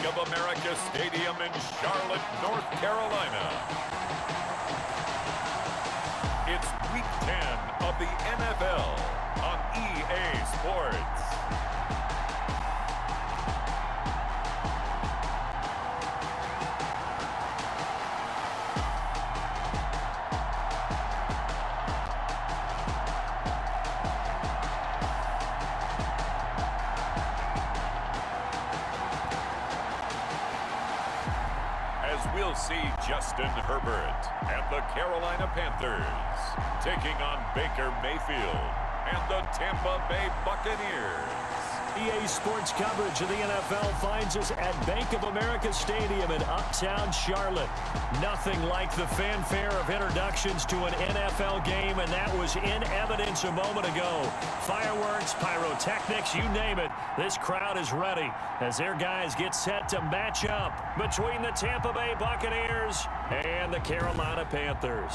of America Stadium in Charlotte, North Carolina. It's Week 10 of the NFL on EA Sports. We'll see Justin Herbert and the Carolina Panthers taking on Baker Mayfield and the Tampa Bay Buccaneers. EA Sports coverage of the NFL finds us at Bank of America Stadium in Uptown Charlotte. Nothing like the fanfare of introductions to an NFL game, and that was in evidence a moment ago. Fireworks, pyrotechnics, you name it. This crowd is ready as their guys get set to match up between the Tampa Bay Buccaneers and the Carolina Panthers.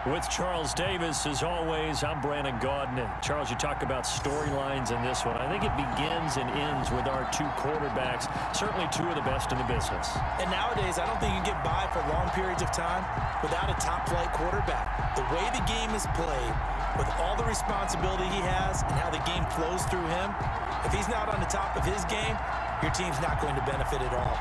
With Charles Davis, as always, I'm Brandon Gaudin. And Charles, you talk about storylines in this one. I think it begins and ends with our two quarterbacks, certainly two of the best in the business. And nowadays, I don't think you can get by for long periods of time without a top-flight quarterback. The way the game is played, with all the responsibility he has and how the game flows through him, if he's not on the top of his game, your team's not going to benefit at all.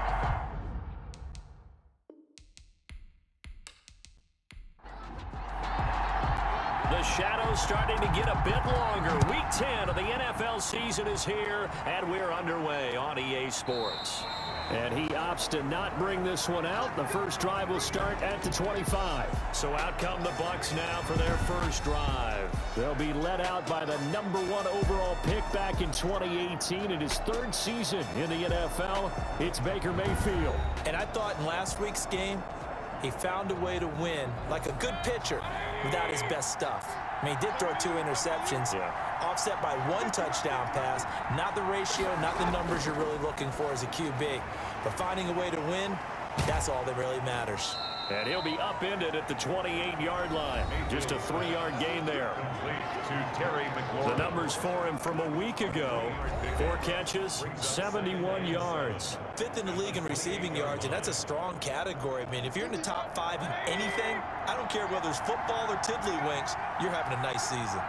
The shadow's starting to get a bit longer. Week 10 of the NFL season is here, and we're underway on EA Sports. And he opts to not bring this one out. The first drive will start at the 25. So out come the Bucs now for their first drive. They'll be led out by the #1 overall pick back in 2018 in his third season in the NFL. It's Baker Mayfield. And I thought in last week's game, he found a way to win like a good pitcher without his best stuff. I mean, he did throw 2 interceptions, offset by 1 touchdown pass. Not the ratio, not the numbers you're really looking for as a QB. But finding a way to win, that's all that really matters. And he'll be upended at the 28-yard line. Just a 3-yard gain there. The numbers for him from a week ago: 4 catches, 71 yards. 5th in the league in receiving yards, and that's a strong category. I mean, if you're in the top 5 in anything, I don't care whether it's football or tiddlywinks, you're having a nice season.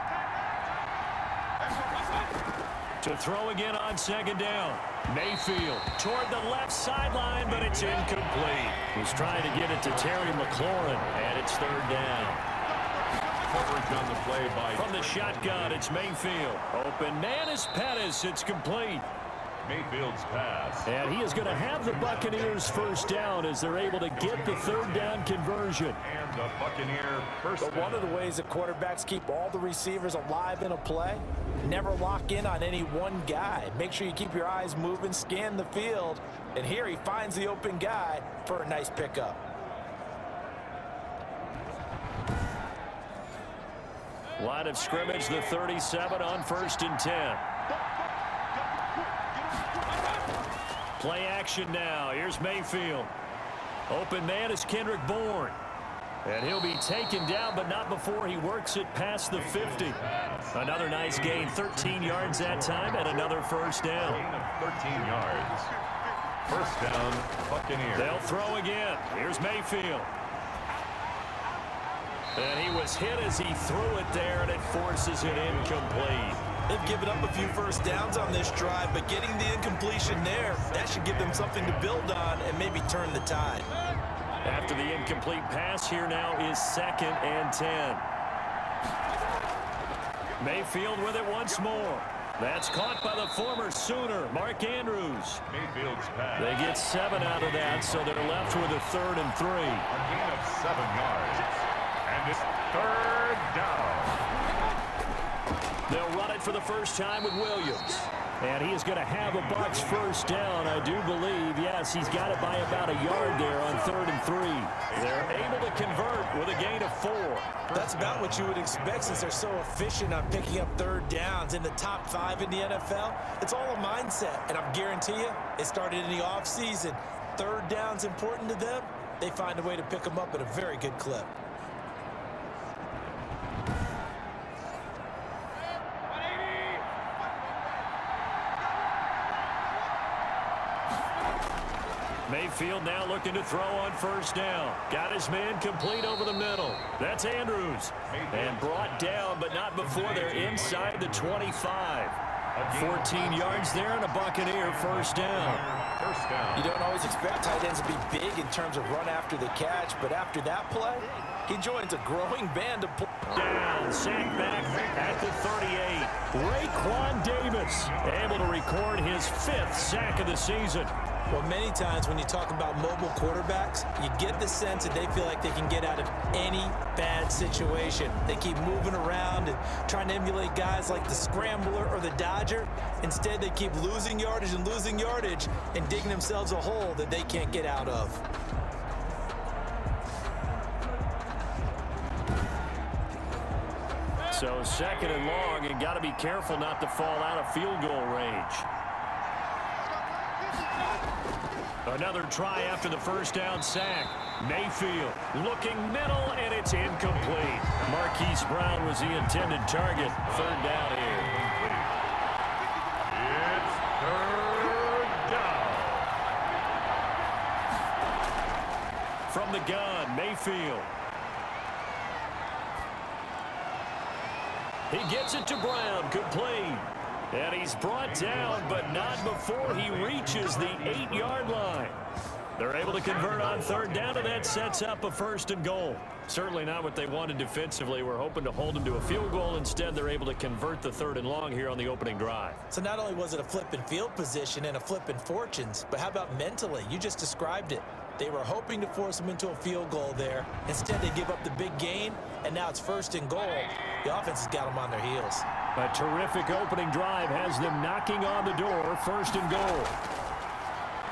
To throw again on second down. Mayfield toward the left sideline, but it's incomplete. He's trying to get it to Terry McLaurin, and it's 3rd down. Coverage on the play by... From the shotgun, it's Mayfield. Open man is Pettis. It's complete. Mayfield's pass. And he is going to have the Buccaneers first down as they're able to get the 3rd down conversion. And the Buccaneer first But one of the ways that quarterbacks keep all the receivers alive in a play, never lock in on any one guy. Make sure you keep your eyes moving, scan the field, and here he finds the open guy for a nice pickup. Line of scrimmage, the 37 on 1st and 10. Play action now. Here's Mayfield. Open man is Kendrick Bourne. And he'll be taken down, but not before he works it past the 50. Another nice gain, 13 yards that time, and another first down. 13 yards. First down, Buccaneers. They'll throw again. Here's Mayfield. And he was hit as he threw it there, and it forces it incomplete. They've given up a few first downs on this drive, but getting the incompletion there, that should give them something to build on and maybe turn the tide. After the incomplete pass, here now is 2nd and 10. Mayfield with it once more. That's caught by the former Sooner, Mark Andrews. Mayfield's pass. They get 7 out of that, so they're left with a 3rd and 3. A gain of 7 yards. And it's 3rd down. They'll run it for the first time with Williams. And he is going to have a Bucs first down, I do believe. Yes, he's got it by about a yard there on 3rd and 3. They're able to convert with a gain of 4. That's about what you would expect since they're so efficient on picking up 3rd downs in the top 5 in the NFL. It's all a mindset, and I guarantee you, it started in the offseason. 3rd down's important to them. They find a way to pick them up at a very good clip. Mayfield now looking to throw on first down. Got his man complete over the middle. That's Andrews. And brought down, but not before they're inside the 25. 14 yards there and a Buccaneer first down. You don't always expect tight ends to be big in terms of run after the catch, but after that play, he joins a growing band of players. Down, sack back at the 38. Raekwon Davis able to record his 5th sack of the season. Well, many times when you talk about mobile quarterbacks, you get the sense that they feel like they can get out of any bad situation. They keep moving around and trying to emulate guys like the Scrambler or the Dodger. Instead, they keep losing yardage and digging themselves a hole that they can't get out of. So 2nd and long, and got to be careful not to fall out of field goal range. Another try after the first down sack. Mayfield looking middle, and it's incomplete. Marquise Brown was the intended target. 3rd down here. It's 3rd down. From the gun, Mayfield. He gets it to Brown, complete. And he's brought down, but not before he reaches the 8-yard line. They're able to convert on 3rd down, and that sets up a 1st and goal. Certainly not what they wanted defensively. We're hoping to hold them to a field goal. Instead, they're able to convert the 3rd and long here on the opening drive. So not only was it a flip in field position and a flip in fortunes, but how about mentally? You just described it. They were hoping to force them into a field goal there. Instead, they give up the big gain, and now it's 1st and goal. The offense has got them on their heels. A terrific opening drive has them knocking on the door. 1st and goal.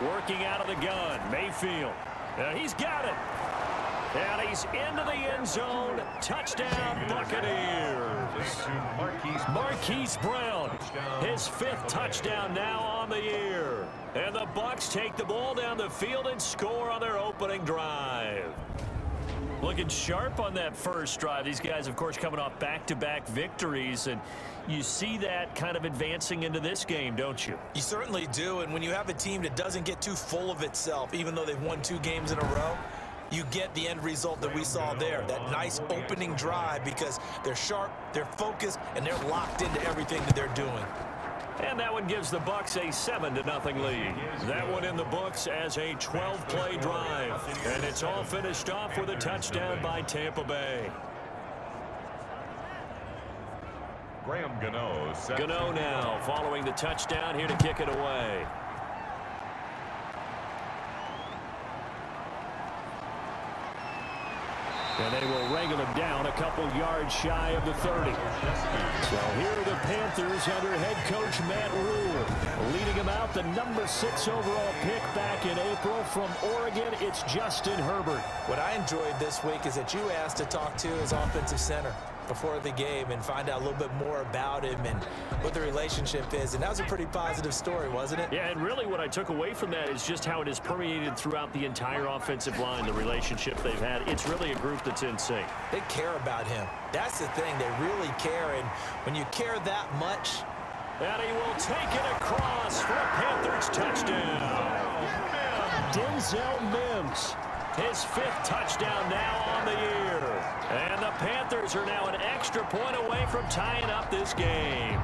Working out of the gun, Mayfield. He's got it. And he's into the end zone. Touchdown, Buccaneers. Marquise Brown, his 5th touchdown now on the year. And the Bucs take the ball down the field and score on their opening drive. Looking sharp on that first drive. These guys, of course, coming off back-to-back victories, and you see that kind of advancing into this game, don't you? You certainly do, and when you have a team that doesn't get too full of itself, even though they've won 2 games in a row, you get the end result that we saw there, that nice opening drive, because they're sharp, they're focused, and they're locked into everything that they're doing. And that one gives the Bucs a 7-0 lead. That one in the books as a 12-play drive. And it's all finished off with a touchdown by Tampa Bay. Graham Gano. Gano now following the touchdown here to kick it away. And they will wrangle him down a couple yards shy of the 30. So here are the Panthers under head coach Matt Rule. Leading him out, the number 6 overall pick back in April from Oregon, it's Justin Herbert. What I enjoyed this week is that you asked to talk to his offensive center before the game and find out a little bit more about him and what the relationship is. And that was a pretty positive story, wasn't it? Yeah, and really what I took away from that is just how it is permeated throughout the entire offensive line, the relationship they've had. It's really a group that's in sync. They care about him. That's the thing. They really care. And when you care that much. And he will take it across for a Panthers touchdown. Denzel Mims, his 5th touchdown now on the year. And the Panthers are now an extra point away from tying up this game.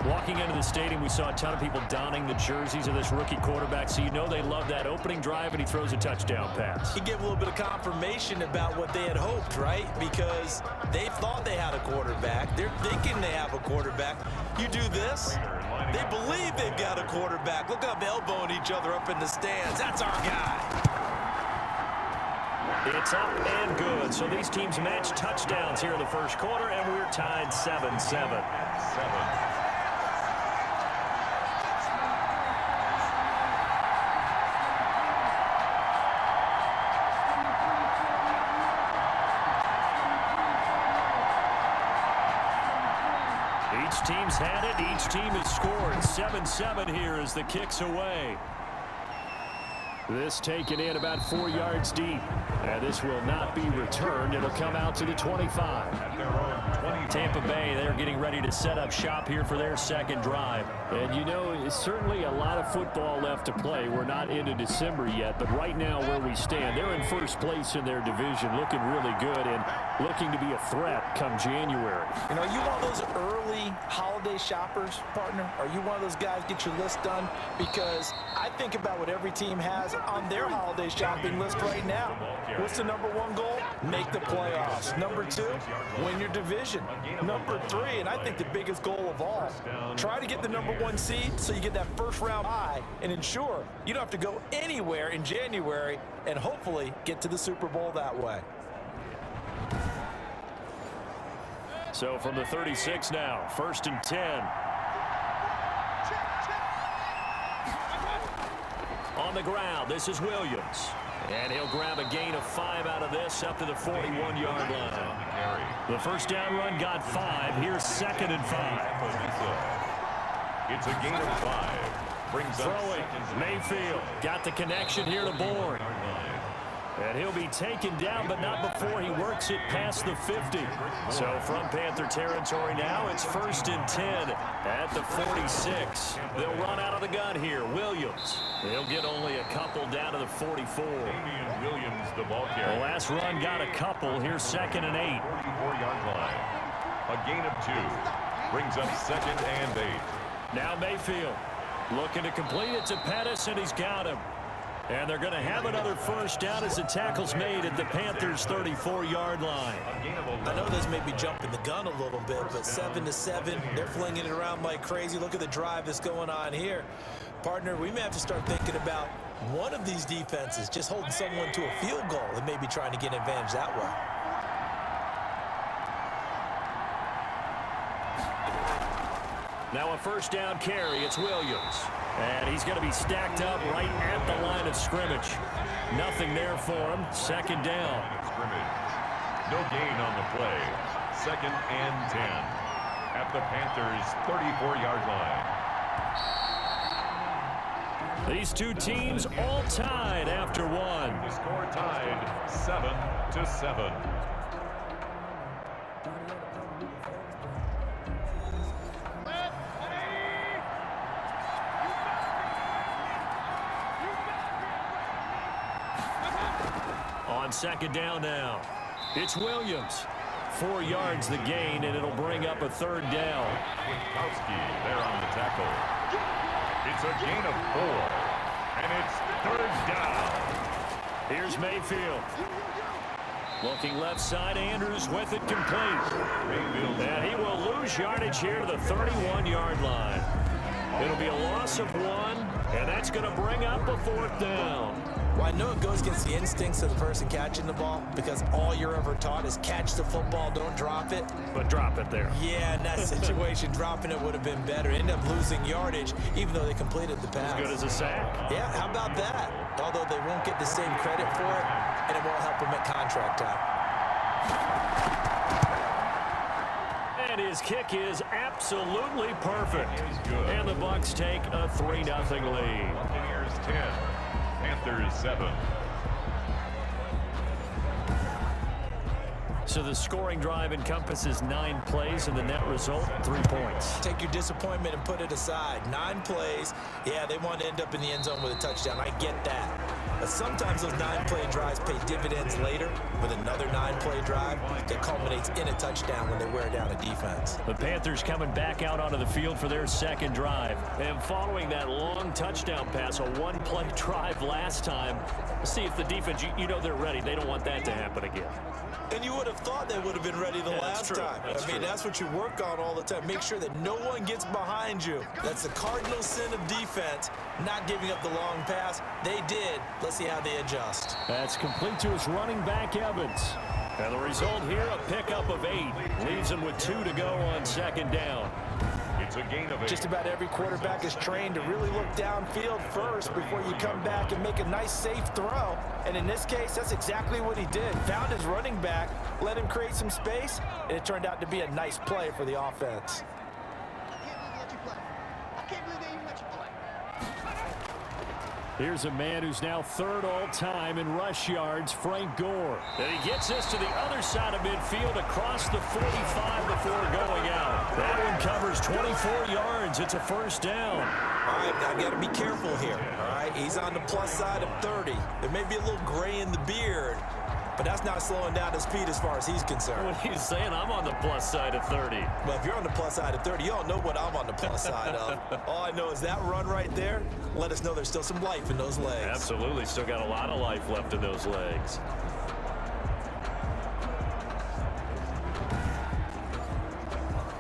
Walking into the stadium, we saw a ton of people donning the jerseys of this rookie quarterback, so you know they love that opening drive, and he throws a touchdown pass. He gave a little bit of confirmation about what they had hoped, right? Because they thought they had a quarterback. They're thinking they have a quarterback. You do this, they believe they've got a quarterback. Look up, elbowing each other up in the stands. That's our guy. It's up and good. So these teams match touchdowns here in the first quarter, and we're tied 7-7. Each team's had it. Each team has scored. 7-7 here as the kick's away. This taken in about 4 yards deep. And this will not be returned. It'll come out to the 25. Tampa Bay, they're getting ready to set up shop here for their second drive. And you know, it's certainly a lot of football left to play. We're not into December yet, but right now where we stand, they're in first place in their division, looking really good and looking to be a threat come January. You know, you one of those early holiday shoppers, partner? Are you one of those guys get your list done? Because I think about what every team has on their holiday shopping list right now. What's the number one goal? Make the playoffs. Number 2, win your division. Number 3, and I think the biggest goal of all, try to get the number 1 seed so you get that first round bye and ensure you don't have to go anywhere in January and hopefully get to the Super Bowl that way. So from the 36 now, 1st and 10. On the ground, this is Williams. And he'll grab a gain of 5 out of this up to the 41-yard line. The first down run got 5. Here's 2nd and 5. It's a gain of 5. Brings throwing. Mayfield got the connection here to Bourne. And he'll be taken down, but not before he works it past the 50. So from Panther territory now, it's 1st and 10 at the 46. They'll run out of the gun here. Williams. He'll get only a couple down to the 44. Williams, the ball carrier. The last run got a couple. Here's 2nd and 8. 44-yard line. A gain of 2. Brings up 2nd and 8. Now Mayfield looking to complete it to Pettis, and he's got him. And they're going to have another first down as the tackle's made at the Panthers' 34-yard line. I know this may be jumping the gun a little bit, but 7-7, they're flinging it around like crazy. Look at the drive that's going on here. Partner, we may have to start thinking about one of these defenses just holding someone to a field goal and maybe trying to get an advantage that way. Now a first down carry. It's Williams. And he's going to be stacked up right at the line of scrimmage. Nothing there for him. 2nd down. Scrimmage. No gain on the play. 2nd and 10 at the Panthers' 34-yard line. These two teams all tied after one. The score tied 7-7. On 2nd down now, it's Williams. 4 yards the gain, and it'll bring up a 3rd down. Witkowski there on the tackle. It's a gain of 4, and it's 3rd down. Here's Mayfield. Looking left side, Andrews with it complete. And he will lose yardage here to the 31-yard line. It'll be a loss of 1, and that's going to bring up a 4th down. Well, I know it goes against the instincts of the person catching the ball because all you're ever taught is catch the football, don't drop it. But drop it there. Yeah, in that situation, dropping it would have been better. End up losing yardage, even though they completed the pass. As good as a sack. Yeah, how about that? Although they won't get the same credit for it, and it won't help them at contract time. And his kick is absolutely perfect. And the Bucs take a 3-0 lead. Buccaneers 10. Panthers 7. So the scoring drive encompasses 9 plays, and the net result, 3 points. Take your disappointment and put it aside. 9 plays. Yeah, they want to end up in the end zone with a touchdown. I get that. But sometimes those 9-play drives pay dividends later with another 9-play drive that culminates in a touchdown when they wear down a defense. The Panthers coming back out onto the field for their second drive. And following that long touchdown pass, a 1-play drive last time, see if the defense, you know they're ready. They don't want that to happen again. And you would have thought they would have been ready the last time. I mean, that's what you work on all the time. Make sure that no one gets behind you. That's the cardinal sin of defense, not giving up the long pass. They did. Let's see how they adjust. That's complete to his running back, Evans. And the result here, a pickup of 8. Leaves him with 2 to go on 2nd down. It's a gain of 8. Just about every quarterback is trained to really look downfield first before you come back and make a nice, safe throw. And in this case, that's exactly what he did. Found his running back, let him create some space, and it turned out to be a nice play for the offense. Here's a man who's now third all-time in rush yards, Frank Gore. And he gets this to the other side of midfield across the 45 before going out. That one covers 24 yards. It's a first down. All right, I've got to be careful here. All right, he's on the plus side of 30. There may be a little gray in the beard, but that's not slowing down his speed as far as he's concerned. What are you saying? I'm on the plus side of 30. Well, if you're on the plus side of 30, you all know what I'm on the plus side of. All I know is that run right there let us know there's still some life in those legs. Absolutely. Still got a lot of life left in those legs.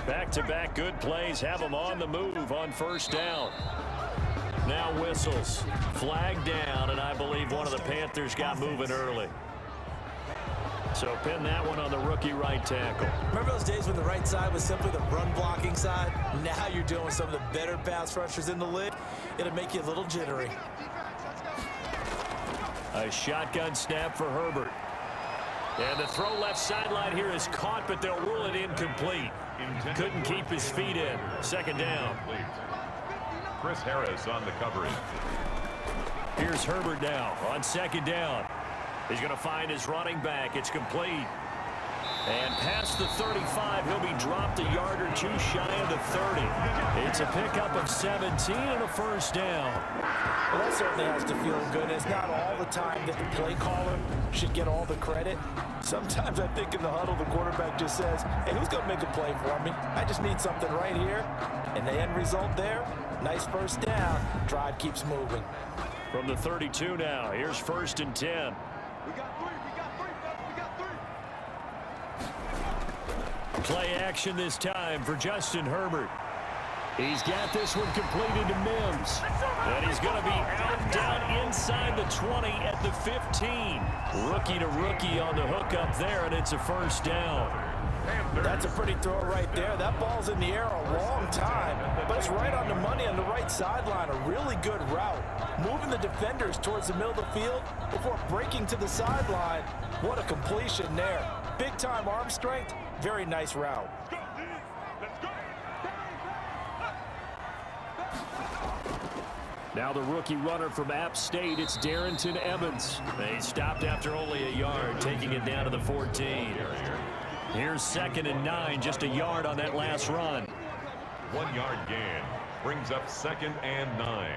Back-to-back good plays have them on the move on first down. Now whistles. Flag down, and I believe one of the Panthers got moving early. So pin that one on the rookie right tackle. Remember those days when the right side was simply the run-blocking side? Now you're dealing with some of the better pass rushers in the league. It'll make you a little jittery. A shotgun snap for Herbert. And the throw left sideline here is caught, but they'll rule it incomplete. Couldn't keep his feet in. Second down. Chris Harris on the coverage. Here's Herbert now on second down. He's going to find his running back. It's complete. And past the 35, he'll be dropped a yard or two shy of the 30. It's a pickup of 17 and a first down. Well, that certainly has to feel good. It's not all the time that the play caller should get all the credit. Sometimes I think in the huddle, the quarterback just says, hey, who's going to make a play for me? I just need something right here. And the end result there, nice first down. Drive keeps moving. From the 32 now, here's first and 10. Play action this time for Justin Herbert. He's got this one completed to Mims. And he's going to be out down inside the 20 at the 15. Rookie to rookie on the hook up there, and it's a first down. That's a pretty throw right there. That ball's in the air a long time, but it's right on the money on the right sideline. A really good route. Moving the defenders towards the middle of the field before breaking to the sideline. What a completion there. Big-time arm strength. Very nice route. Now the rookie runner from App State, it's Darrington Evans. He stopped after only a yard, taking it down to the 14. Here's second and 9, just a yard on that last run. 1 yard gain brings up second and 9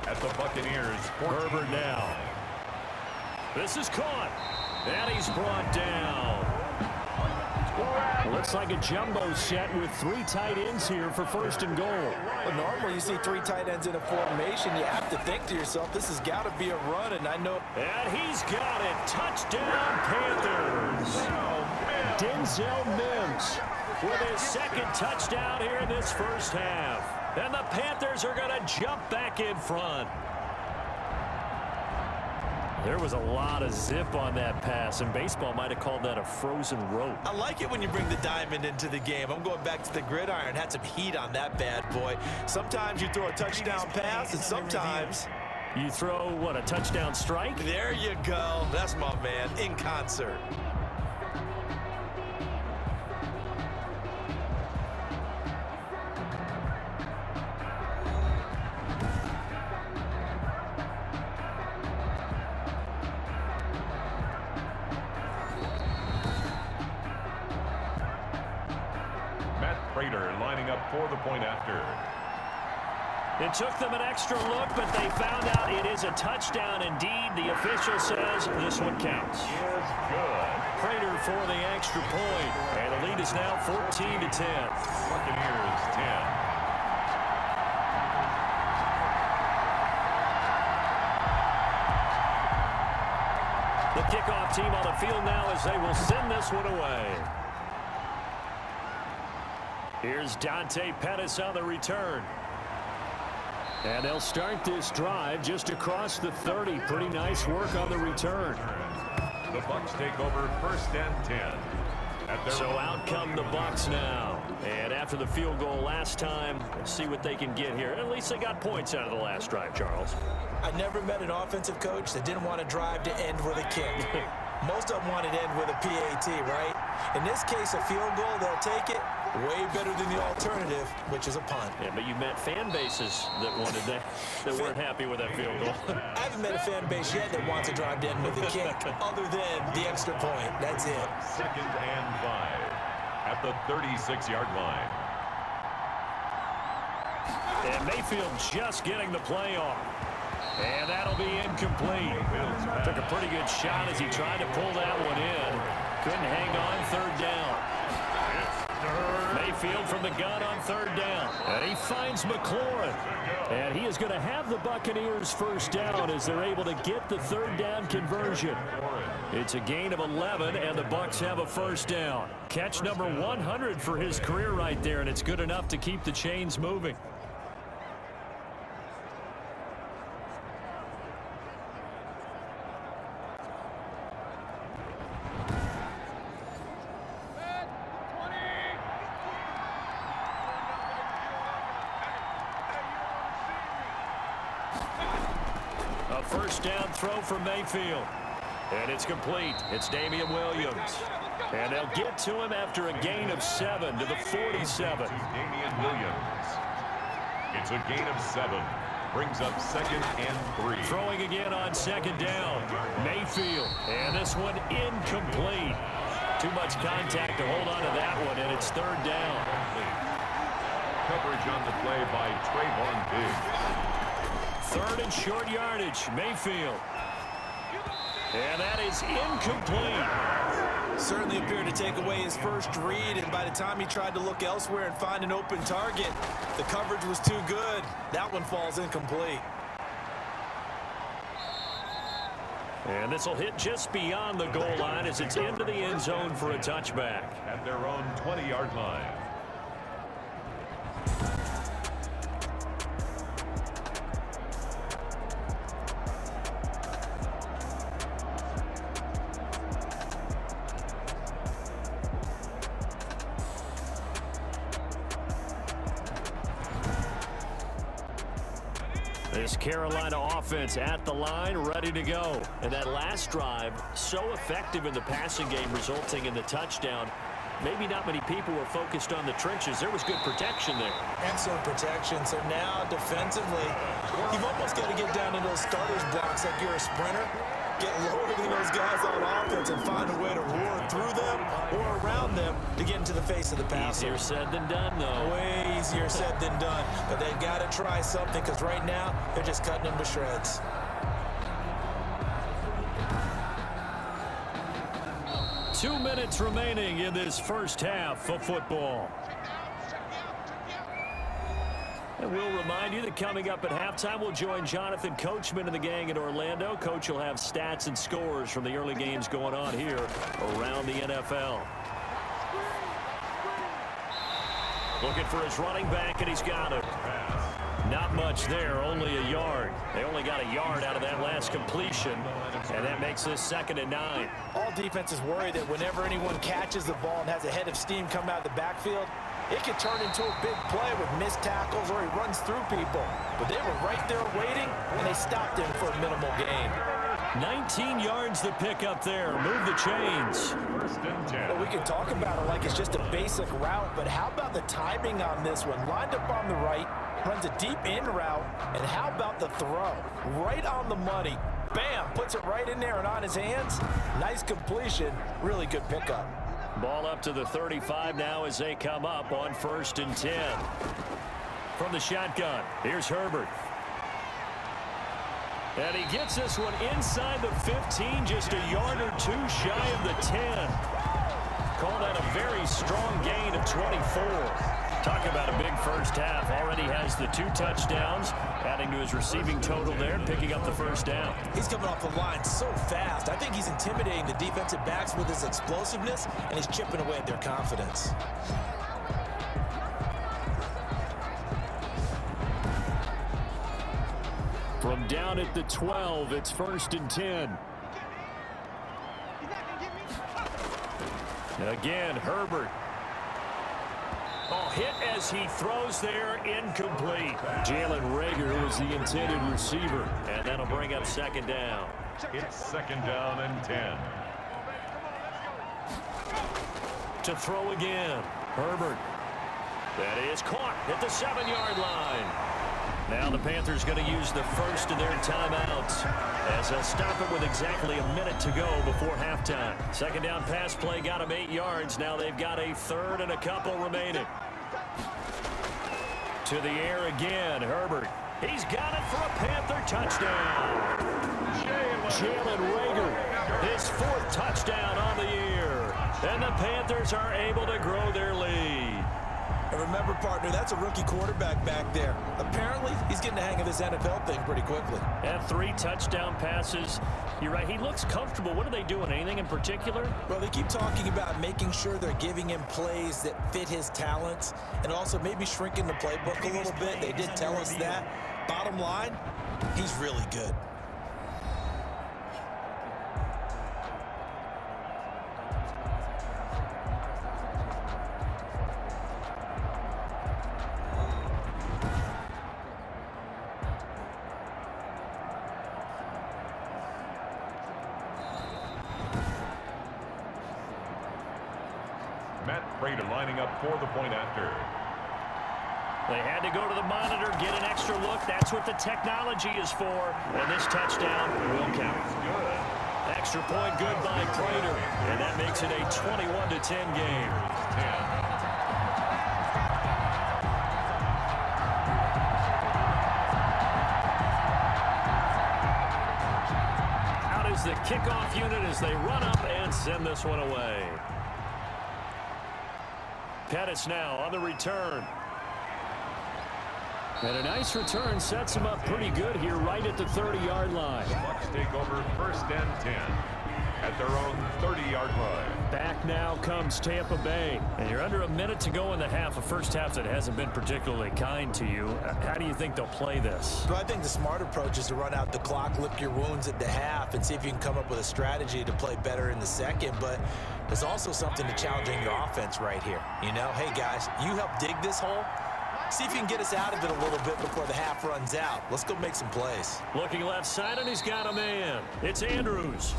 at the Buccaneers. Herbert now. This is caught, and he's brought down. Looks like a jumbo set with 3 tight ends here for first and goal. Well, normally you see 3 tight ends in a formation. You have to think to yourself, this has got to be a run, and I know. And he's got it. Touchdown, Panthers. Denzel Mims with his second touchdown here in this first half. And the Panthers are going to jump back in front. There was a lot of zip on that pass, and baseball might have called that a frozen rope. I like it when you bring the diamond into the game. I'm going back to the gridiron. Had some heat on that bad boy. Sometimes you throw a touchdown pass, and sometimes you throw, what, a touchdown strike? There you go. That's my man, in concert. Lining up for the point after. It took them an extra look, but they found out it is a touchdown indeed. The official says this one counts. Is good. Prater for the extra point, and the lead is now 14-10. Buccaneers 10. The kickoff team on the field now as they will send this one away. Here's Dante Pettis on the return. And they'll start this drive just across the 30. Pretty nice work on the return. The Bucs take over first and 10. So out come the Bucs now. And after the field goal last time, let's see what they can get here. At least they got points out of the last drive, Charles. I never met an offensive coach that didn't want to drive to end with a kick. Most of them want to end with a PAT, right? In this case, a field goal, they'll take it. Way better than the alternative, which is a punt. Yeah, but you met fan bases that wanted that weren't happy with that field goal. I haven't met a fan base yet that wants to drive to end with a kick other than the extra point. That's it. 2nd and 5 at the 36-yard line. And Mayfield just getting the play off. And that'll be incomplete. Took a pretty good shot as he tried to pull that one in. Couldn't hang on 3rd down. Mayfield from the gun on 3rd down. And he finds McLaurin. And he is going to have the Buccaneers 1st down as they're able to get the 3rd down conversion. It's a gain of 11, and the Bucs have a 1st down. Catch number 100 for his career right there, and it's good enough to keep the chains moving. A 1st down throw for Mayfield. And it's complete. It's Damian Williams. And they'll get to him after a gain of 7 to the 47. Damian Williams. It's a gain of 7. Brings up 2nd and 3. Throwing again on 2nd down. Mayfield. And this one incomplete. Too much contact to hold on to that one, and it's 3rd down. Coverage on the play by Trayvon Diggs. 3rd and short yardage. Mayfield. And that is incomplete. Certainly appeared to take away his first read, and by the time he tried to look elsewhere and find an open target, the coverage was too good. That one falls incomplete. And this will hit just beyond the goal line as it's into the end zone for a touchback. At their own 20-yard line. This Carolina offense at the line, ready to go. And that last drive, so effective in the passing game, resulting in the touchdown. Maybe not many people were focused on the trenches. There was good protection there. Excellent protection. So now defensively, you've almost got to get down to those starters blocks like you're a sprinter. Get lower than those guys on offense and find a way to roar through them or around them to get into the face of the passer. Easier said than done, though. Way easier said than done. But they've got to try something because right now they're just cutting them to shreds. Two minutes remaining in this first half of football. And we'll remind you that coming up at halftime, we'll join Jonathan Coachman and the gang in Orlando. Coach will have stats and scores from the early games going on here around the NFL. Looking for his running back, and he's got it. Not much there, only a yard. They only got a yard out of that last completion, and that makes this 2nd and 9. All defenses worry that whenever anyone catches the ball and has a head of steam come out of the backfield, it could turn into a big play with missed tackles or he runs through people. But they were right there waiting, and they stopped him for a minimal gain. 19 yards to pick up there. Move the chains. 1st and 10. Well, we can talk about it like it's just a basic route, but how about the timing on this one? Lined up on the right, runs a deep in route, and how about the throw? Right on the money. Bam, puts it right in there and on his hands. Nice completion, really good pickup. Ball up to the 35 now as they come up on 1st and 10. From the shotgun, here's Herbert. And he gets this one inside the 15, just a yard or two shy of the 10. Call that a very strong gain of 24. Talk about a big first half. Already has the 2 touchdowns, adding to his receiving total there, picking up the 1st down. He's coming off the line so fast. I think he's intimidating the defensive backs with his explosiveness, and he's chipping away at their confidence. From down at the 12, it's 1st and 10. Again, Herbert. Oh, hit as he throws there, incomplete. Jalen Reagor was the intended receiver, and that'll bring up 2nd down. It's 2nd down and 10. To throw again, Herbert. That is caught at the 7-yard line. Now the Panthers going to use the first of their timeouts as they'll stop it with exactly a minute to go before halftime. Second down pass play got them 8 yards. Now they've got a third and a couple remaining. To the air again, Herbert. He's got it for a Panther touchdown. Jalen Reagor, his 4th touchdown on the year. And the Panthers are able to grow their lead. And remember, partner, that's a rookie quarterback back there. Apparently, he's getting the hang of this NFL thing pretty quickly. And 3 touchdown passes. You're right, he looks comfortable. What are they doing? Anything in particular? Well, they keep talking about making sure they're giving him plays that fit his talents and also maybe shrinking the playbook a little bit. They did tell us that. Bottom line, he's really good. Matt Prater lining up for the point after. They had to go to the monitor, get an extra look. That's what the technology is for. And this touchdown will count. Good. Extra point good by Prater. And that makes it a 21-10 game. 10. The kickoff unit as they run up and send this one away. Pettis now on the return. And a nice return sets him up pretty good here right at the 30-yard line. Bucs take over 1st and 10 at their own 30-yard line. Back now comes Tampa Bay. And you're under a minute to go in the half, a first half that hasn't been particularly kind to you. How do you think they'll play this? Well, I think the smart approach is to run out the clock, lick your wounds at the half, and see if you can come up with a strategy to play better in the second. But there's also something to challenging your offense right here. You know, hey, guys, you help dig this hole. See if you can get us out of it a little bit before the half runs out. Let's go make some plays. Looking left side, and he's got a man. It's Andrews.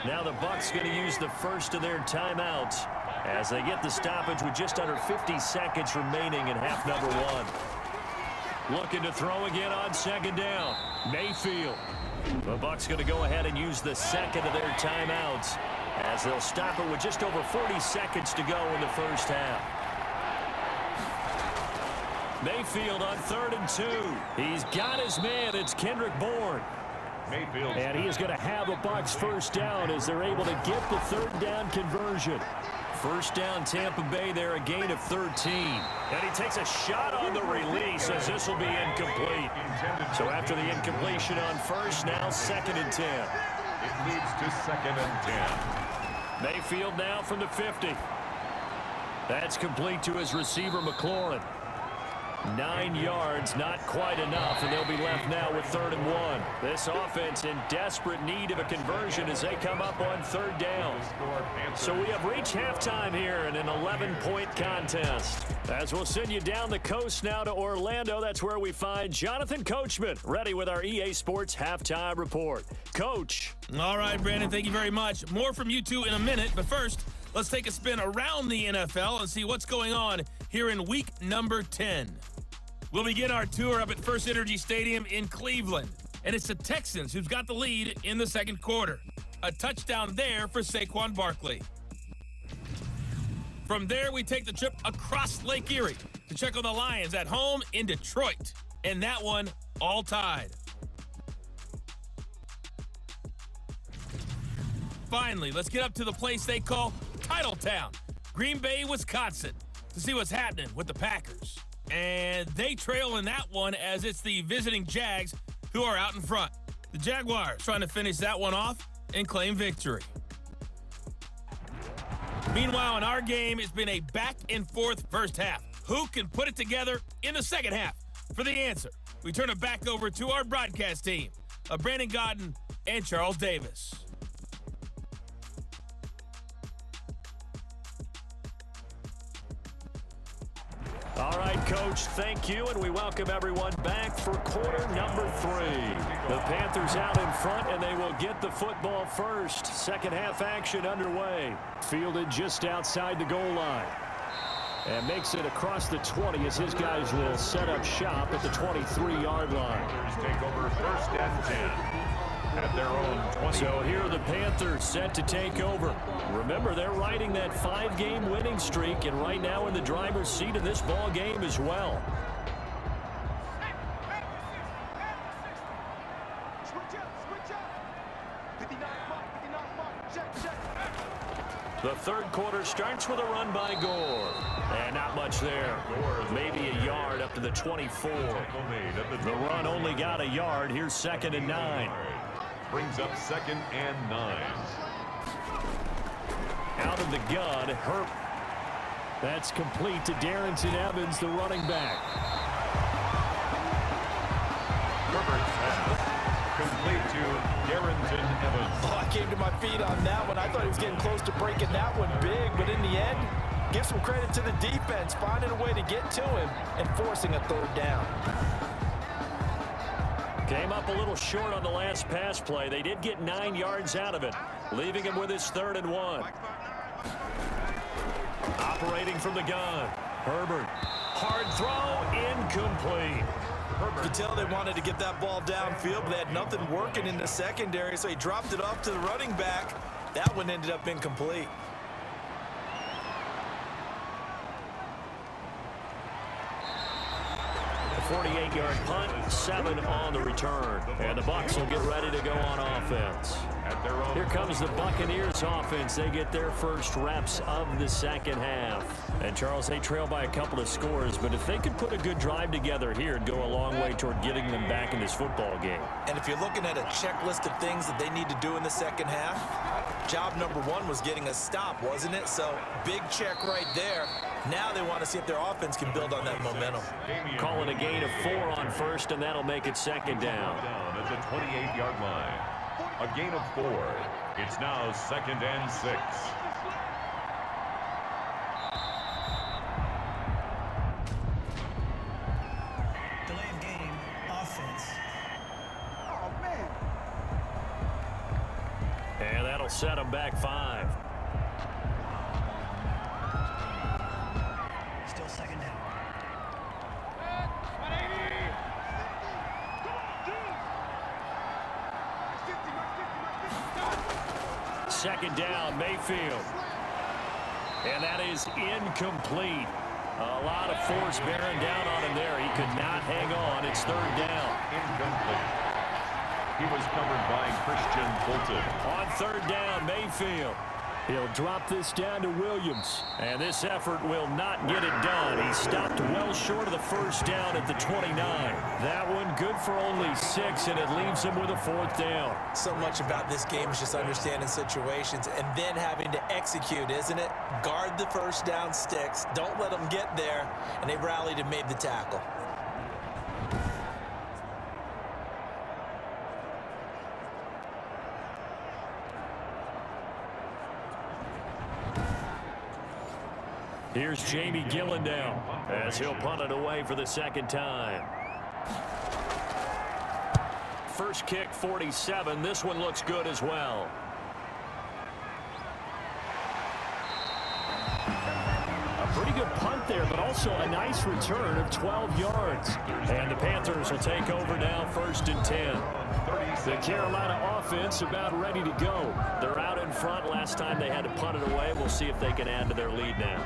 Now the Bucs going to use the first of their timeouts as they get the stoppage with just under 50 seconds remaining in half number 1. Looking to throw again on 2nd down. Mayfield. The Bucs going to go ahead and use the second of their timeouts as they'll stop it with just over 40 seconds to go in the first half. Mayfield on 3rd and 2. He's got his man. It's Kendrick Bourne. Mayfield. And he is going to have a Bucs first down as they're able to get the 3rd down conversion. First down, Tampa Bay there, a gain of 13. And he takes a shot on the release as this will be incomplete. So after the incompletion on first, now 2nd and 10. It leads to 2nd and 10. Mayfield now from the 50. That's complete to his receiver, McLaurin. 9 yards, not quite enough, and they'll be left now with 3rd and 1. This offense in desperate need of a conversion as they come up on 3rd down. So we have reached halftime here in an 11-point contest. As we'll send you down the coast now to Orlando, that's where we find Jonathan Coachman, ready with our EA Sports Halftime Report. Coach. All right, Brandon, thank you very much. More from you two in a minute, but first, let's take a spin around the NFL and see what's going on here in week number 10. We'll begin our tour up at First Energy Stadium in Cleveland. And it's the Texans who's got the lead in the 2nd quarter. A touchdown there for Saquon Barkley. From there, we take the trip across Lake Erie to check on the Lions at home in Detroit. And that one all tied. Finally, let's get up to the place they call Titletown, Green Bay, Wisconsin, to see what's happening with the Packers. And they trail in that one as it's the visiting Jags who are out in front. The Jaguars trying to finish that one off and claim victory. Meanwhile, in our game, it's been a back-and-forth first half. Who can put it together in the second half? For the answer, we turn it back over to our broadcast team of Brandon Godden and Charles Davis. All right, Coach, thank you, and we welcome everyone back for quarter number 3. The Panthers out in front, and they will get the football first. Second half action underway. Fielded just outside the goal line. And makes it across the 20 as his guys will set up shop at the 23-yard line. Panthers take over 1st and 10 at their own 20. So here are the Panthers set to take over. Remember, they're riding that 5-game winning streak, and right now in the driver's seat in this ball game as well. The third quarter starts with a run by Gore. And not much there. Maybe a yard up to the 24. The run only got a yard. Here's 2nd and 9. Brings up 2nd and 9. Out of the gun, Herb. That's complete to Darrington Evans, the running back. Herbert's pass complete to Darrington Evans. Oh, I came to my feet on that one. I thought he was getting close to breaking that one big, but in the end, give some credit to the defense, finding a way to get to him and forcing a 3rd down. Came up a little short on the last pass play. They did get 9 yards out of it, leaving him with his 3rd and 1. Operating from the gun, Herbert. Hard throw, incomplete. You could tell they wanted to get that ball downfield, but they had nothing working in the secondary, so he dropped it off to the running back. That one ended up incomplete. A 48-yard punt, 7 on the return. And the Bucs will get ready to go on offense. Here comes the Buccaneers offense. They get their first reps of the second half. And, Charles, they trail by a couple of scores, but if they could put a good drive together here, it'd go a long way toward getting them back in this football game. And if you're looking at a checklist of things that they need to do in the second half, job number 1 was getting a stop, wasn't it? So, big check right there. Now they want to see if their offense can build on that momentum. Calling a gain of 4 on first, and that'll make it 2nd down. At the 28-yard line. A gain of 4. It's now 2nd and 6. Delay of game, offense. Oh, man. And that'll set them back 5. Still 2nd down. Second down, Mayfield. And that is incomplete. A lot of force bearing down on him there. He could not hang on. It's 3rd down. Incomplete. He was covered by Christian Fulton. On 3rd down, Mayfield. He'll drop this down to Williams. And this effort will not get it done. He stopped well short of the 1st down at the 29. That one good for only 6, and it leaves him with a 4th down. So much about this game is just understanding situations and then having to execute, isn't it? Guard the 1st down sticks. Don't let them get there. And they rallied and made the tackle. Here's Jamie Gillendown as he'll punt it away for the 2nd time. First kick, 47. This one looks good as well. A pretty good punt there, but also a nice return of 12 yards. And the Panthers will take over now, 1st and 10. The Carolina offense about ready to go. They're out in front. Last time they had to punt it away. We'll see if they can add to their lead now.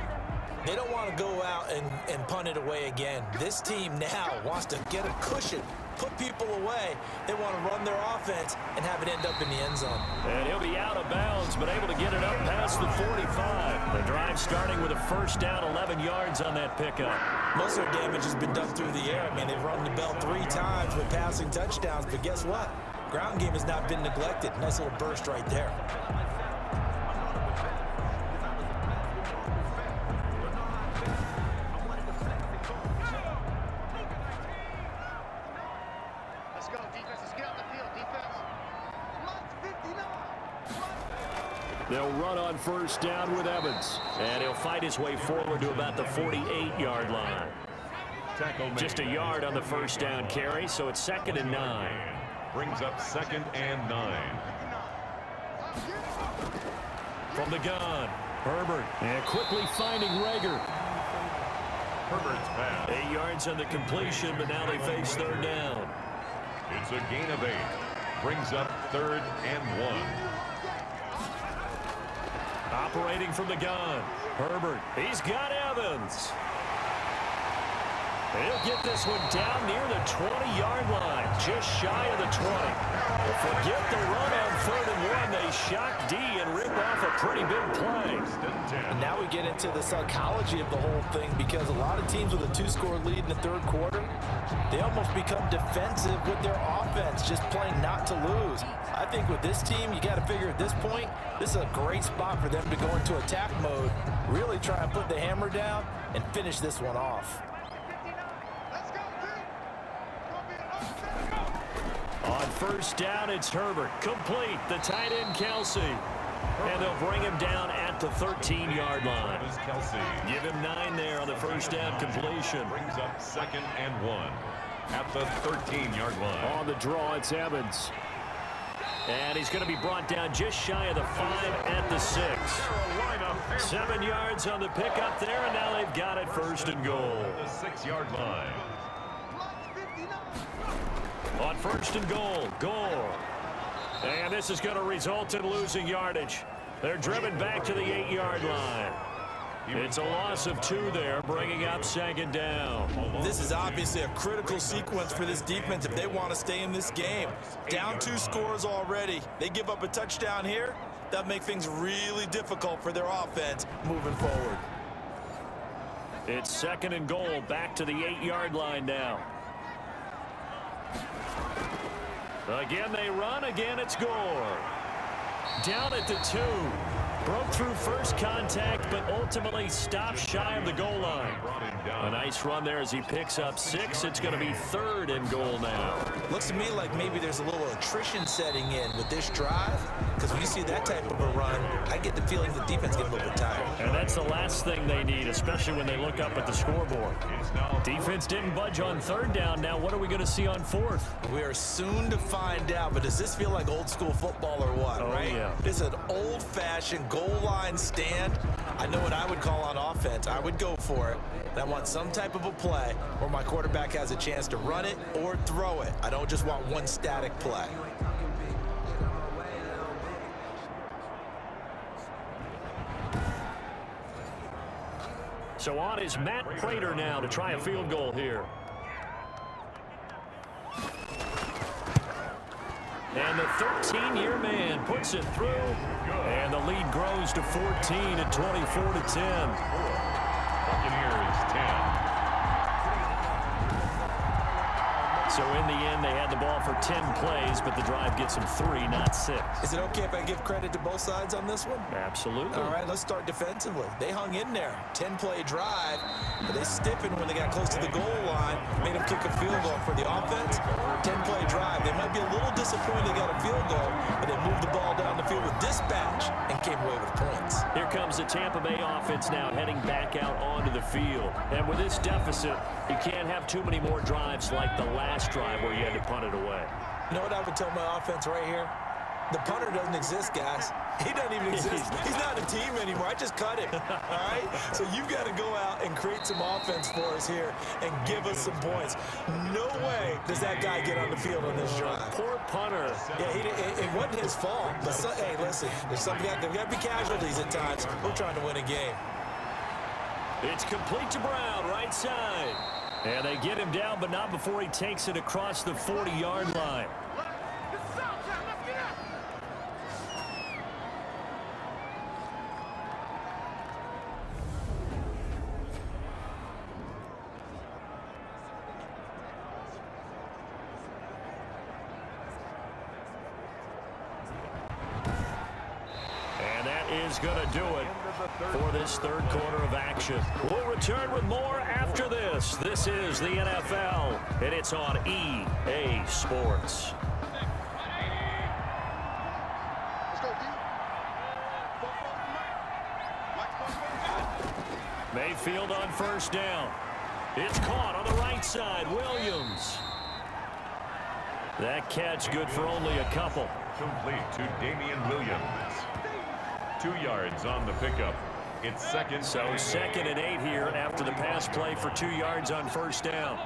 They don't want to go out and punt it away again. This team now wants to get a cushion, put people away. They want to run their offense and have it end up in the end zone. And he'll be out of bounds, but able to get it up past the 45. The drive starting with a 1st down, 11 yards on that pickup. Most of their damage has been done through the air. I mean, they've run the bell 3 times with passing touchdowns, but guess what? Ground game has not been neglected. Nice little burst right there. They'll run on 1st down with Evans. And he'll fight his way forward to about the 48-yard line. Just a yard on the 1st down carry, so it's 2nd and 9. Brings up 2nd and 9. From the gun, Herbert. And quickly finding Rager. Herbert's pass. 8 yards on the completion, but now they face third down. It's a gain of 8. Brings up 3rd and 1. Operating from the gun. Herbert. He's got Evans. He'll get this one down near the 20-yard line, just shy of the 20. Forget the run on 3rd and 1. They shock D and rip off a pretty big play. And now we get into the psychology of the whole thing, because a lot of teams with a 2-score lead in the 3rd quarter, they almost become defensive with their offense, just playing not to lose. I think with this team, you got to figure at this point, this is a great spot for them to go into attack mode, really try and put the hammer down and finish this one off. On 1st down, it's Herbert. Complete. The tight end, Kelsey. And they'll bring him down at the 13-yard line. Give him 9 there on the 1st down completion. Brings up 2nd and 1 at the 13-yard line. On the draw, it's Evans. And he's going to be brought down just shy of the 5 at the 6. 7 yards on the pickup there, and now they've got it 1st and goal. The 6-yard line. On 1st and goal, Gore. And this is going to result in losing yardage. They're driven back to the 8-yard line. It's a loss of 2 there, bringing up 2nd down. This is obviously a critical sequence for this defense if they want to stay in this game. Down 2 scores already. They give up a touchdown here. That makes things really difficult for their offense moving forward. It's 2nd and goal, back to the 8-yard line now. Again they run, again it's Gore. Down at the 2. Broke through first contact, but ultimately stopped shy of the goal line. A nice run there as he picks up 6. It's going to be 3rd and goal now. Looks to me like maybe there's a little attrition setting in with this drive, because when you see that type of a run, I get the feeling the defense gets a little bit tired. And that's the last thing they need, especially when they look up at the scoreboard. Defense didn't budge on 3rd down. Now what are we going to see on 4th? We are soon to find out, but does this feel like old school football or what, right? Yeah. It's an old-fashioned goal line stand. I know what I would call on offense. I would go for it. And I want some type of a play where my quarterback has a chance to run it or throw it. I don't just want one static play. So on is Matt Prater now to try a field goal here. And the 13-year man puts it through. And the lead grows to 14 at 24-10. Buccaneers 10. So in the end, they had the ball for 10 plays, but the drive gets them 3, not 6. Is it okay if I give credit to both sides on this one? Absolutely. All right, let's start defensively. They hung in there. 10-play drive, but they stiffened when they got close to the goal line, made them kick a field goal. For the offense, 10-play drive. They might be a little disappointed they got a field goal, but they moved the ball down the field with dispatch and came away with points. Here comes the Tampa Bay offense now heading back out onto the field. And with this deficit, you can't have too many more drives like the last drive where you had to punt it away. You know what I would tell my offense right here? The punter doesn't exist, guys. He doesn't even exist. He's not a team anymore. I just cut him. All right? So you've got to go out and create some offense for us here and give us some points. No way does that guy get on the field on this drive. Poor punter. Yeah, it wasn't his fault. But hey, listen, there's got to be casualties at times. We're trying to win a game. It's complete to Brown, right side. And they get him down, but not before he takes it across the 40-yard line. And that is going to do it for this 3rd quarter of action. We'll return with more after this. This is the NFL, and it's on EA Sports. Mayfield on 1st down. It's caught on the right side. Williams. That catch good for only a couple. Complete to Damian Williams. 2 yards on the pickup. It's second. So 2nd and 8 here after the pass play for 2 yards on first down.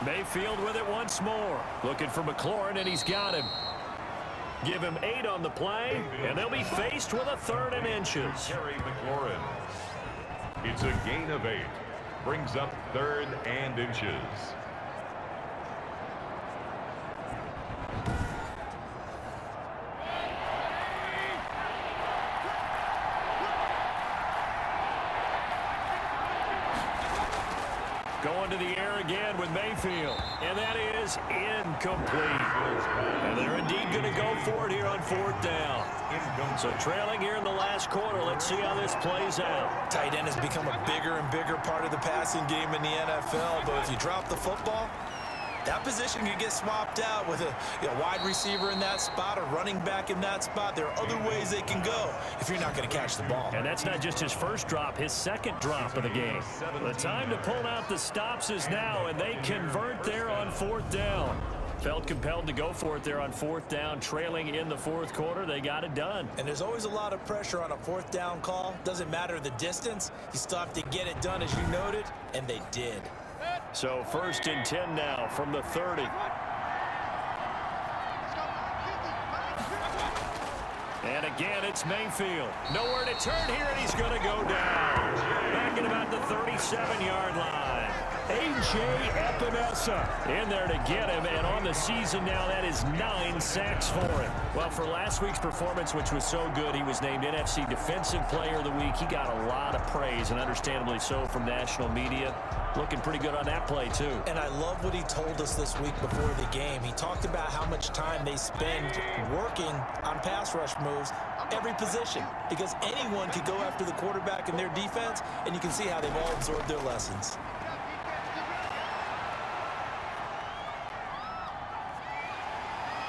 Mayfield with it once more. Looking for McLaurin, and he's got him. Give him 8 on the play, and they'll be faced with a 3rd and inches. Terry McLaurin. It's a gain of 8. Brings up 3rd and inches. Going to the air again with Mayfield, and that is incomplete. And they're indeed going to go for it here on 4th down. So trailing here in the last quarter. Let's see how this plays out. Tight end has become a bigger and bigger part of the passing game in the NFL, but if you drop the football, that position can get swapped out with a wide receiver in that spot, a running back in that spot. There are other ways they can go if you're not going to catch the ball. And that's not just his first drop, his 2nd drop of the game. The time to pull out the stops is now, and they convert there on 4th down. Felt compelled to go for it there on 4th down, trailing in the 4th quarter. They got it done. And there's always a lot of pressure on a 4th down call. Doesn't matter the distance. You still have to get it done, as you noted, and they did. So 1st and 10 now from the 30. And again, it's Mayfield. Nowhere to turn here, and he's going to go down. Back at about the 37-yard line. A.J. Epinesa in there to get him, and on the season now, that is 9 sacks for him. Well, for last week's performance, which was so good, he was named NFC Defensive Player of the Week. He got a lot of praise, and understandably so, from national media. Looking pretty good on that play, too. And I love what he told us this week before the game. He talked about how much time they spend working on pass rush moves, every position, because anyone could go after the quarterback in their defense, and you can see how they've all absorbed their lessons.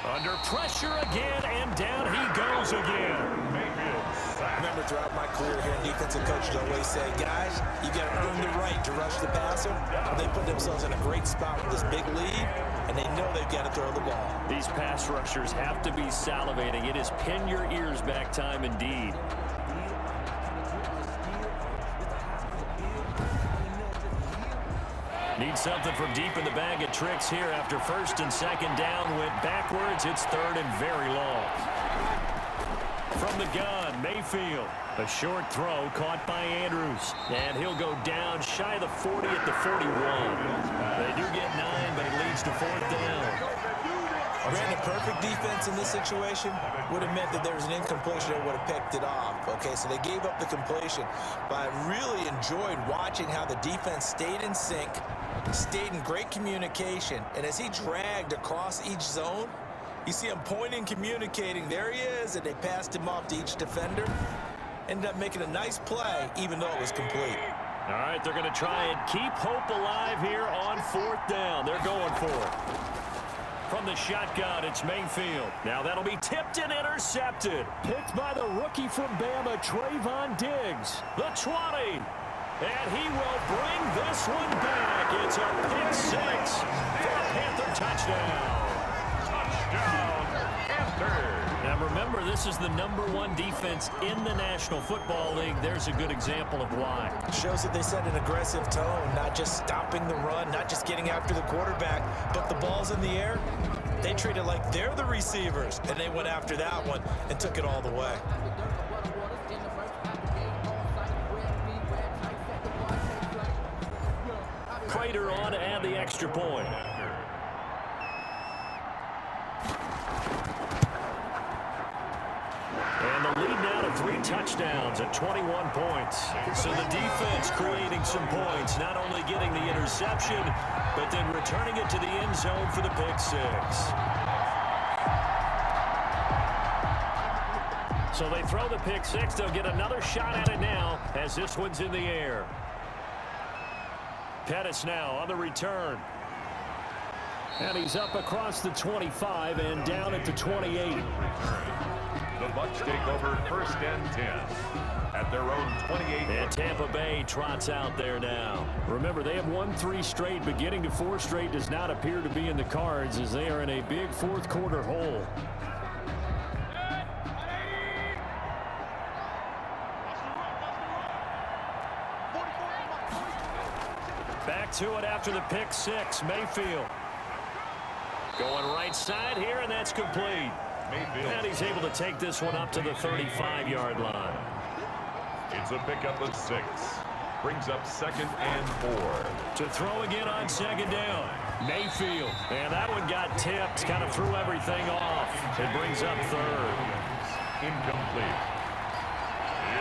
Under pressure again, and down he goes again. Remember, throughout my career here, defensive coaches always say, guys, you got to earn the right to rush the passer. Well, they put themselves in a great spot with this big lead, and they know they've got to throw the ball. These pass rushers have to be salivating. It is pin your ears back time indeed. Need something from deep in the bag of tricks here after 1st and 2nd down. Went backwards. It's 3rd and very long. From the gun, Mayfield. A short throw caught by Andrews. And he'll go down shy of the 40 at the 41. They do get 9, but it leads to 4th down. Granted, perfect defense in this situation would have meant that there was an incompletion that would have picked it off. Okay, so they gave up the completion. But I really enjoyed watching how the defense stayed in sync, stayed in great communication. And as he dragged across each zone, you see him pointing, communicating. There he is, and they passed him off to each defender. Ended up making a nice play, even though it was complete. All right, they're going to try and keep hope alive here on 4th down. They're going for it. From the shotgun, it's Mayfield. Now that'll be tipped and intercepted. Picked by the rookie from Bama, Trayvon Diggs. The 20. And he will bring this one back. It's a pick 6 for a Panther touchdown. Touchdown, Panthers. Now remember, this is the #1 defense in the National Football League. There's a good example of why. Shows that they set an aggressive tone, not just stopping the run, not just getting after the quarterback, but the ball's in the air. They treat it like they're the receivers, and they went after that one and took it all the way. Prater on to add the extra point. And the lead now to 3 touchdowns at 21 points. So the defense creating some points, not only getting the interception, but then returning it to the end zone for the pick 6. So they throw the pick 6. They'll get another shot at it now as this one's in the air. Pettis now on the return. And he's up across the 25 and down at the 28. The Bucs take over 1st and 10 at their own 28. And Tampa Bay trots out there now. Remember, they have won 3 straight, but getting to 4 straight does not appear to be in the cards as they are in a big 4th quarter hole. to it after the pick six. Mayfield going right side here, and that's complete. And he's able to take this one up to the 35-yard line. It's a pickup of 6. Brings up 2nd and 4. To throw again on 2nd down. Mayfield. And that one got tipped. Kind of threw everything off. It brings up 3rd. Incomplete.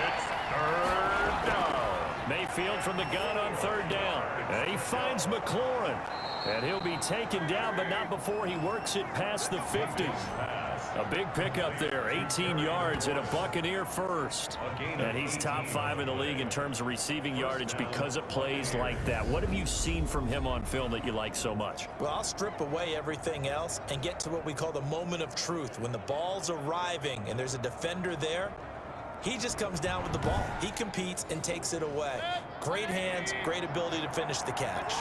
It's 3rd down. Mayfield from the gun on 3rd down. And he finds McLaurin. And he'll be taken down, but not before he works it past the 50. A big pickup there, 18 yards and a Buccaneer first. And he's top 5 in the league in terms of receiving yardage because of plays like that. What have you seen from him on film that you like so much? Well, I'll strip away everything else and get to what we call the moment of truth. When the ball's arriving and there's a defender there, he just comes down with the ball. He competes and takes it away. Great hands, great ability to finish the catch.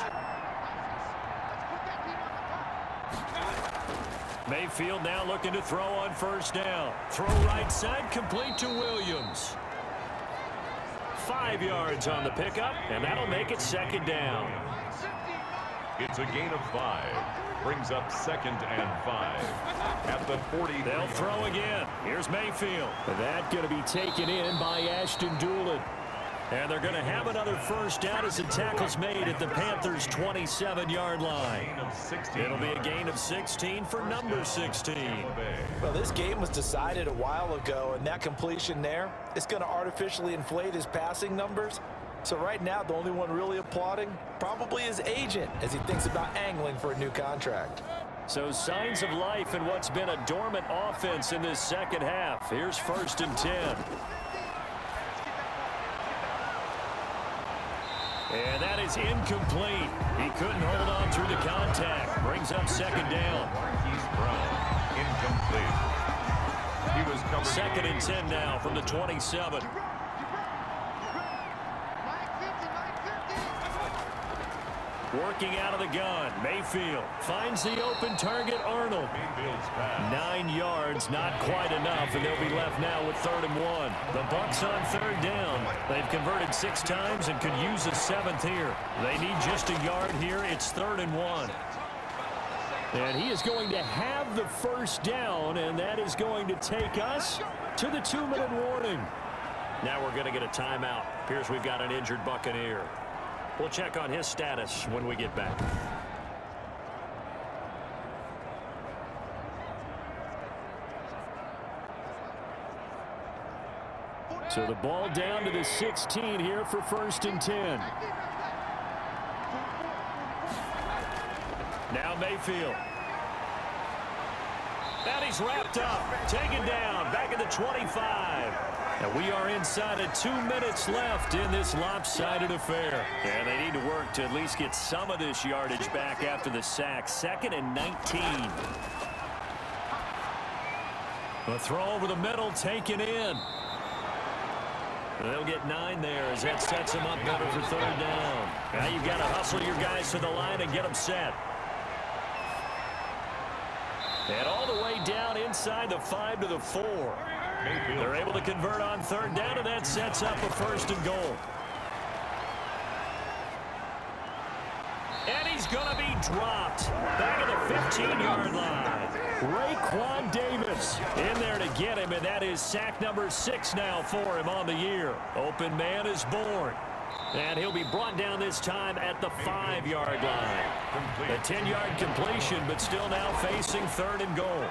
Mayfield now looking to throw on 1st down. Throw right side, complete to Williams. 5 yards on the pickup, and that'll make it 2nd down. It's a gain of 5. Brings up 2nd and 5. At the 40. They'll throw again. Here's Mayfield. That going to be taken in by Ashton Doolin. And they're going to have another 1st down as the tackle's made at the Panthers' 27-yard line. It'll be a gain of 16 for number 16. Well, this game was decided a while ago, and that completion there is going to artificially inflate his passing numbers. So right now, the only one really applauding probably his agent as he thinks about angling for a new contract. So signs of life in what's been a dormant offense in this 2nd half. Here's 1st and 10. And that is incomplete. He couldn't hold on through the contact. Brings up 2nd down. He's Brown. Incomplete. He was covered. 2nd and 10 now from the 27. Working out of the gun. Mayfield finds the open target, Arnold. 9 yards, not quite enough, and they'll be left now with 3rd and 1. The Bucs on 3rd down. They've converted 6 times and could use a 7th here. They need just a yard here. It's 3rd and 1. And he is going to have the 1st down, and that is going to take us to the 2-minute warning. Now we're going to get a timeout. Appears we've got an injured Buccaneer. We'll check on his status when we get back. So the ball down to the 16 here for 1st and 10. Now Mayfield. And he's wrapped up. Taken down. Back at the 25. And we are inside of 2 minutes left in this lopsided affair. And they need to work to at least get some of this yardage back after the sack. 2nd and 19. A throw over the middle taken in. They'll get 9 there as that sets them up better for 3rd down. Now you've got to hustle your guys to the line and get them set. And all the way down inside the 5 to the 4. They're able to convert on 3rd down, and that sets up a 1st and goal. And he's going to be dropped back at the 15-yard line. Raekwon Davis in there to get him, and that is sack number 6 now for him on the year. Open man is born. And he'll be brought down this time at the 5-yard line. A 10-yard completion, but still now facing 3rd and goal.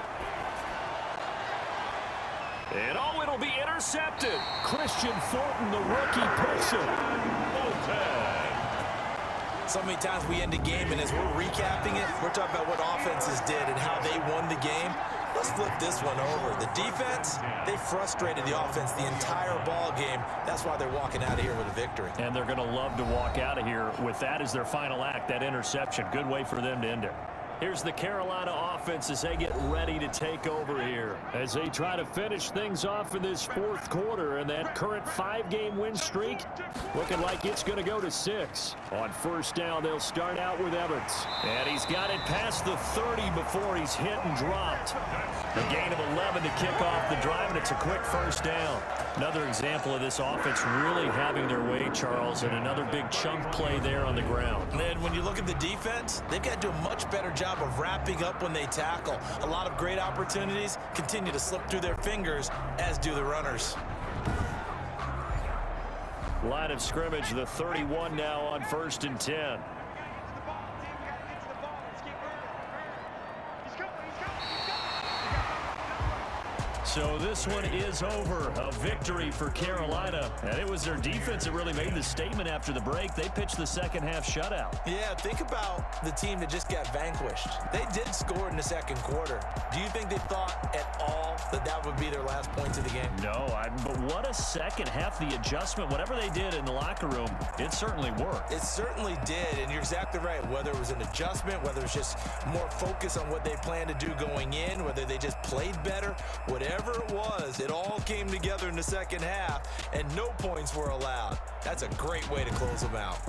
And it'll be intercepted. Christian Fulton, the rookie, picks it. So many times we end a game, and as we're recapping it, we're talking about what offenses did and how they won the game. Let's flip this one over. The defense, they frustrated the offense the entire ball game. That's why they're walking out of here with a victory. And they're going to love to walk out of here with that as their final act, that interception. Good way for them to end it. Here's the Carolina offense as they get ready to take over here. As they try to finish things off in this 4th quarter, and that current 5-game win streak looking like it's going to go to 6. On 1st down, they'll start out with Evans. And he's got it past the 30 before he's hit and dropped. A gain of 11 to kick off the drive, and it's a quick first down. Another example of this offense really having their way, Charles, and another big chunk play there on the ground. And when you look at the defense, they've got to do a much better job of wrapping up when they tackle. A lot of great opportunities continue to slip through their fingers, as do the runners. Line of scrimmage, the 31 now on 1st and 10. So this one is over. A victory for Carolina. And it was their defense that really made the statement after the break. They pitched the second half shutout. Yeah, think about the team that just got vanquished. They did score in the second quarter. Do you think they thought at all that that would be their last points of the game? No, but what a second half. The adjustment, whatever they did in the locker room, it certainly worked. It certainly did, and you're exactly right. Whether it was an adjustment, whether it's just more focus on what they planned to do going in, whether they just played better, whatever it was, it all came together in the second half, and no points were allowed. That's a great way to close them out.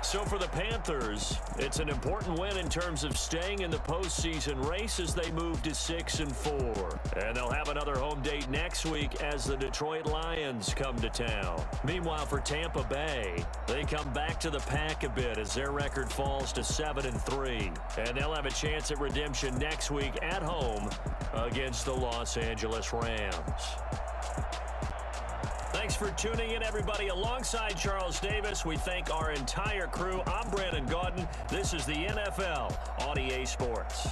So for the Panthers, it's an important win in terms of staying in the postseason race as they move to 6-4. And they'll have another home date next week as the Detroit Lions come to town. Meanwhile, for Tampa Bay, they come back to the pack a bit as their record falls to 7-3. And they'll have a chance at redemption next week at home against the Los Angeles Rams. Thanks for tuning in, everybody. Alongside Charles Davis, we thank our entire crew. I'm Brandon Gaudin. This is the NFL on EA Sports.